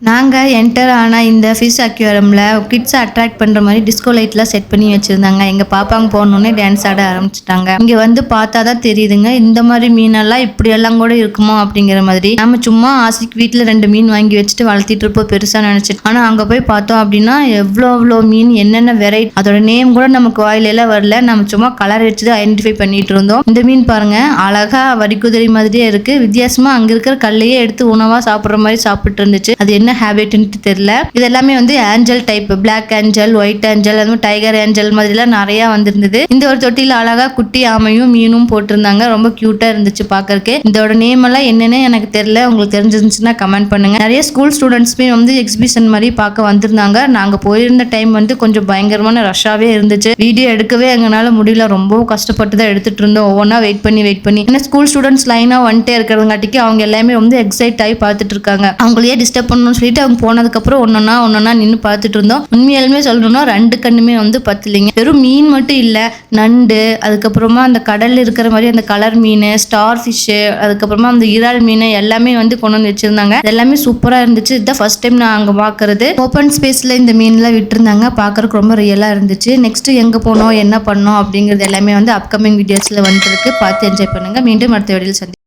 நாங்க என்டர் ஆன இந்த ஃபிஷ் அக்வேரியம்ல கிட்ஸ அட்ராக்ட் பண்ற மாரி டிஸ்கோ லைட்லாம் செட் பண்ணி வச்சிருந்தாங்க. எங்க பாப்பாங்க போனோனே டான்ஸ் ஆட ஆரம்பிச்சுட்டாங்க. இங்க வந்து பார்த்தா தான் தெரியுதுங்க. இந்த மாரி மீனெல்லாம் இப்படியெல்லாம் கூட இருக்குமா அப்படிங்கிற மாதிரி. நம்ம சும்மா ஆசைக்கு வீட்ல 2 மீன் வாங்கி வச்சுட்டு வளர்த்திட்டு இருப்போம் பெருசா நினைச்சிட்டு. ஆனா அங்க போய் பார்த்தோம் அப்படின்னா எவ்வளோ மீன் என்னென்ன வெரைட்டி அதோட நேம் கூட நமக்கு வாயில எல்லாம் வரல. நம்ம சும்மா கலர் வச்சு ஐடென்டிஃபை பண்ணிட்டு இருந்தோம். இந்த மீன் பாருங்க அழகா வரிக்குதிரை மாதிரியே இருக்கு. வித்தியாசமா அங்க இருக்கிற கல்லையே எடுத்து உணவா சாப்பிடுற மாதிரி சாப்பிட்டு இருந்துச்சு. அது என்ன ஹேபிட்னு தெரியல. இது எல்லாமே வந்து angel type, black angel, white angel, அது டைகர் ஏஞ்சல் மாதிரிலாம் நிறைய வந்திருந்தது. இந்த ஒரு தொட்டில அழகா குட்டி ஆமையும் மீனும் போட்டிருந்தாங்க. ரொம்ப கியூட்டா இருந்துச்சு பாக்கறதுக்கு. இதோட நேம் எல்லாம் என்னன்னு எனக்கு தெரியல. உங்களுக்கு தெரிஞ்சிருந்துச்சுன்னா கமெண்ட் பண்ணுங்க. நிறைய ஸ்கூல் ஸ்டூடெண்ட்ஸ்மே வந்து எக்ஸிபிஷன் மாதிரி பார்க்க வந்திருந்தாங்க. நாங்க போயிருந்த டைம் வந்து கொஞ்சம் பயங்கரமான ரஷ்ஷாவே இருந்துச்சு. வீடியோ எடுக்கவே எங்களால முடியல. ரொம்ப கஷ்டப்பட்டு தான் எடுத்துட்டு இருந்தோம். ஒவ்வொன்றா வெயிட் பண்ணி ஏன்னா ஸ்கூல் ஸ்டூடெண்ட்ஸ் லைனா வந்துட்டே இருக்கிறதுங்காட்டிக்கு அவங்க எல்லாமே வந்து எக்ஸைட் ஆகி பார்த்துட்டு இருக்காங்க. அவங்களையே டிஸ்டர்ப் பண்ணணும்னு சொல்லிட்டு அவங்க போனதுக்கு அப்புறம் ஒன்னொன்னா நின்று பார்த்துட்டு இருந்தோம். உண்மையாலுமே சொல்லணும்னா 2 கண்ணுமே வந்து பத்தலைங்க. வெறும் மீன் மட்டும் இல்ல, நண்டு, அதுக்கப்புறமா அந்த கடல்ல இருக்கிற மாதிரி அந்த கலர் மீன், ஸ்டார் ஃபிஷ், அதுக்கப்புறமா அந்த இறால் மீன் எல்லாமே வந்து கொண்டு வந்து வச்சிருந்தாங்க. எல்லாமே சூப்பரா இருந்துச்சு. இதுதான் ஃபர்ஸ்ட் டைம் நான் அங்க பாக்குறது. ஓப்பன் ஸ்பேஸ்ல இந்த மீன்லாம் விட்டுருந்தாங்க. பாக்குறதுக்கு ரொம்ப ரியலா இருந்துச்சு. நெக்ஸ்ட் எங்க போனோம், என்ன பண்ணோம் அப்படிங்கிறது எல்லாமே வந்து அப்கமிங் வீடியோஸ்ல வந்துருக்கு. பார்த்து என்ஜாய் பண்ணுங்க. மீண்டும் அடுத்த வீடியோல சந்திப்போம்.